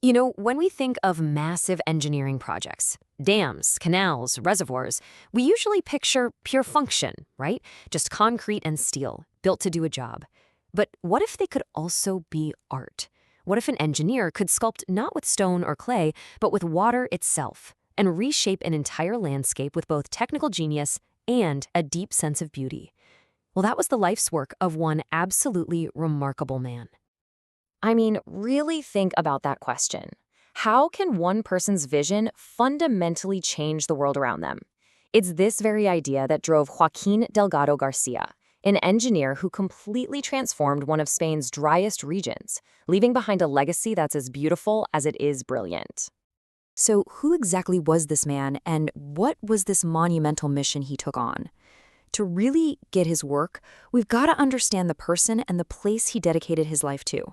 When we think of massive engineering projects, dams, canals, reservoirs, we usually picture pure function, right? Just concrete and steel, built to do a job. But what if they could also be art? What if an engineer could sculpt not with stone or clay, but with water itself, and reshape an entire landscape with both technical genius and a deep sense of beauty? Well, that was the life's work of one absolutely remarkable man. I mean, really think about that question. How can one person's vision fundamentally change the world around them? It's this very idea that drove Joaquin Delgado Garcia, an engineer who completely transformed one of Spain's driest regions, leaving behind a legacy that's as beautiful as it is brilliant. So who exactly was this man, and what was this monumental mission he took on? To really get his work, we've got to understand the person and the place he dedicated his life to.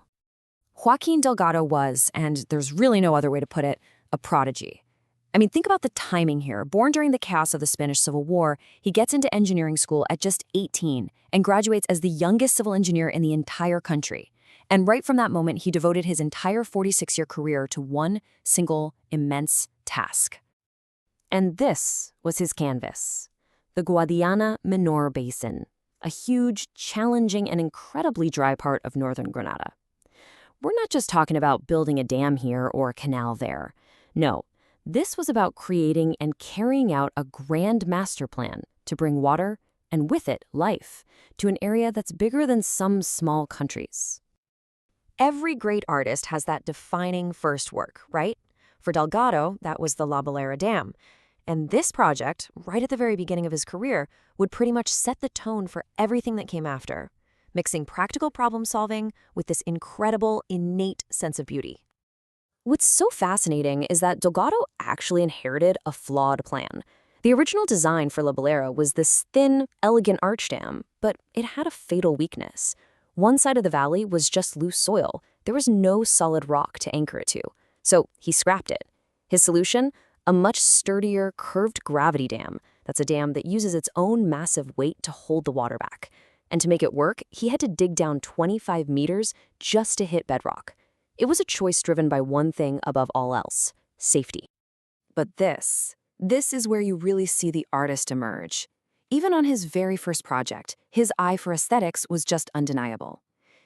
Joaquin Delgado was, and there's really no other way to put it, a prodigy. I mean, think about the timing here. Born during the chaos of the Spanish Civil War, he gets into engineering school at just 18 and graduates as the youngest civil engineer in the entire country. And right from that moment, he devoted his entire 46-year career to one single immense task. And this was his canvas, the Guadiana Menor Basin, a huge, challenging, and incredibly dry part of northern Granada. We're not just talking about building a dam here or a canal there. No, this was about creating and carrying out a grand master plan to bring water, and with it, life, to an area that's bigger than some small countries. Every great artist has that defining first work, right? For Delgado, that was the La Balera Dam. And this project, right at the very beginning of his career, would pretty much set the tone for everything that came after, mixing practical problem-solving with this incredible, innate sense of beauty. What's so fascinating is that Delgado actually inherited a flawed plan. The original design for La Balera was this thin, elegant arch dam, but it had a fatal weakness. One side of the valley was just loose soil. There was no solid rock to anchor it to. So he scrapped it. His solution? A much sturdier, curved gravity dam. That's a dam that uses its own massive weight to hold the water back. And to make it work, he had to dig down 25 meters just to hit bedrock. It was a choice driven by one thing above all else: safety. But this is where you really see the artist emerge. Even on his very first project, his eye for aesthetics was just undeniable.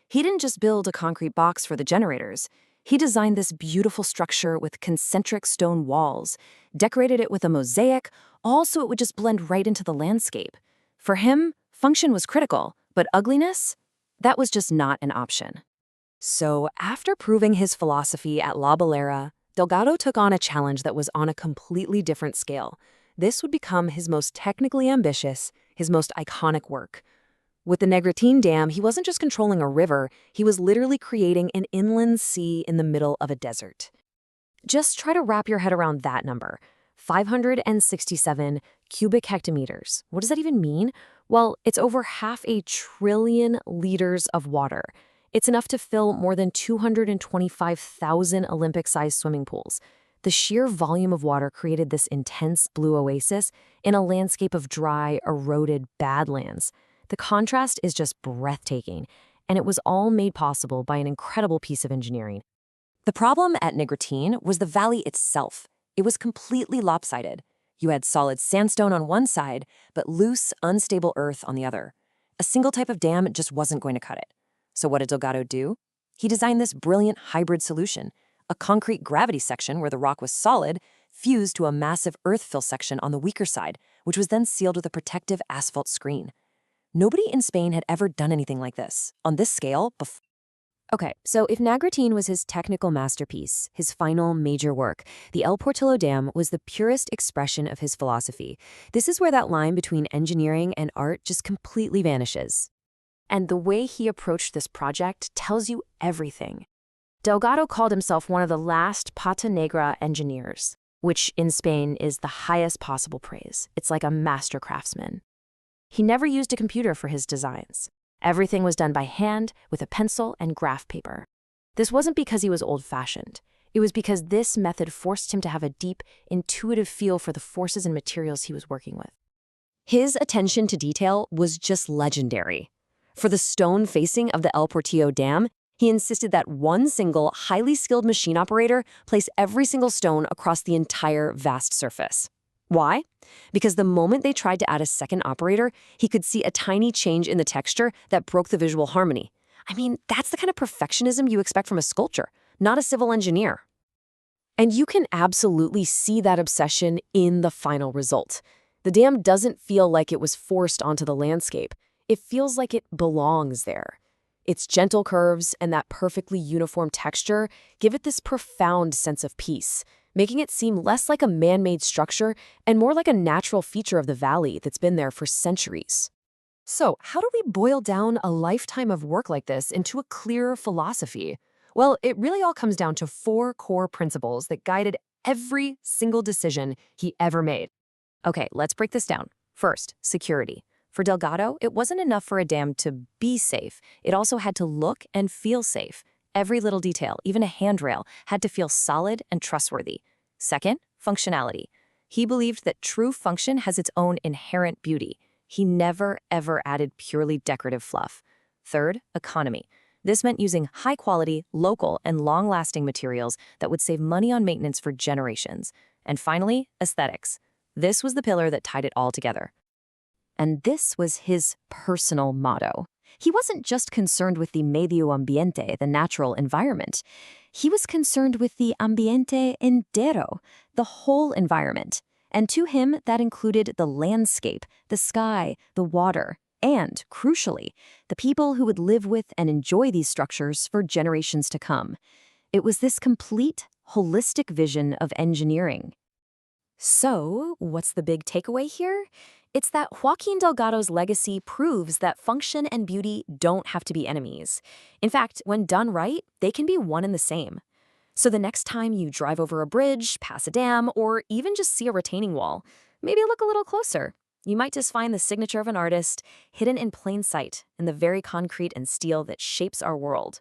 He didn't just build a concrete box for the generators. He designed this beautiful structure with concentric stone walls, decorated it with a mosaic, all so it would just blend right into the landscape. For him, function was critical, but ugliness? That was just not an option. So after proving his philosophy at La Balera, Delgado took on a challenge that was on a completely different scale. This would become his most technically ambitious, his most iconic work. With the Negritin Dam, he wasn't just controlling a river, he was literally creating an inland sea in the middle of a desert. Just try to wrap your head around that number. 567 cubic hectometers. What does that even mean? Well, it's over 500 billion liters of water. It's enough to fill more than 225,000 Olympic-sized swimming pools. The sheer volume of water created this intense blue oasis in a landscape of dry, eroded badlands. The contrast is just breathtaking, and it was all made possible by an incredible piece of engineering. The problem at Negritin was the valley itself. It was completely lopsided. You had solid sandstone on one side, but loose, unstable earth on the other. A single type of dam just wasn't going to cut it. So what did Delgado do? He designed this brilliant hybrid solution, a concrete gravity section where the rock was solid, fused to a massive earth-fill section on the weaker side, which was then sealed with a protective asphalt screen. Nobody in Spain had ever done anything like this, on this scale, before. Okay, so if Negritin was his technical masterpiece, his final major work, the El Portillo Dam was the purest expression of his philosophy. This is where that line between engineering and art just completely vanishes. And the way he approached this project tells you everything. Delgado called himself one of the last Pata Negra engineers, which in Spain is the highest possible praise. It's like a master craftsman. He never used a computer for his designs. Everything was done by hand with a pencil and graph paper. This wasn't because he was old-fashioned. It was because this method forced him to have a deep, intuitive feel for the forces and materials he was working with. His attention to detail was just legendary. For the stone facing of the El Portillo Dam, He insisted that one single, highly skilled machine operator place every single stone across the entire vast surface. Why? Because the moment they tried to add a second operator, he could see a tiny change in the texture that broke the visual harmony. I mean, that's the kind of perfectionism you expect from a sculptor, not a civil engineer. And you can absolutely see that obsession in the final result. The dam doesn't feel like it was forced onto the landscape. It feels like it belongs there. Its gentle curves and that perfectly uniform texture give it this profound sense of peace, making it seem less like a man-made structure and more like a natural feature of the valley that's been there for centuries. So, how do we boil down a lifetime of work like this into a clearer philosophy? Well, it really all comes down to 4 core principles that guided every single decision he ever made. Okay, let's break this down. First, security. For Delgado, it wasn't enough for a dam to be safe. It also had to look and feel safe. Every little detail, even a handrail, had to feel solid and trustworthy. Second, functionality. He believed that true function has its own inherent beauty. He never, ever added purely decorative fluff. Third, economy. This meant using high-quality, local, and long-lasting materials that would save money on maintenance for generations. And finally, aesthetics. This was the pillar that tied it all together. And this was his personal motto. He wasn't just concerned with the medio ambiente, the natural environment. He was concerned with the ambiente entero, the whole environment. And to him, that included the landscape, the sky, the water, and, crucially, the people who would live with and enjoy these structures for generations to come. It was this complete, holistic vision of engineering. So, what's the big takeaway here? It's that Joaquin Delgado's legacy proves that function and beauty don't have to be enemies. In fact, when done right, they can be one and the same. So the next time you drive over a bridge, pass a dam, or even just see a retaining wall, maybe look a little closer. You might just find the signature of an artist hidden in plain sight in the very concrete and steel that shapes our world.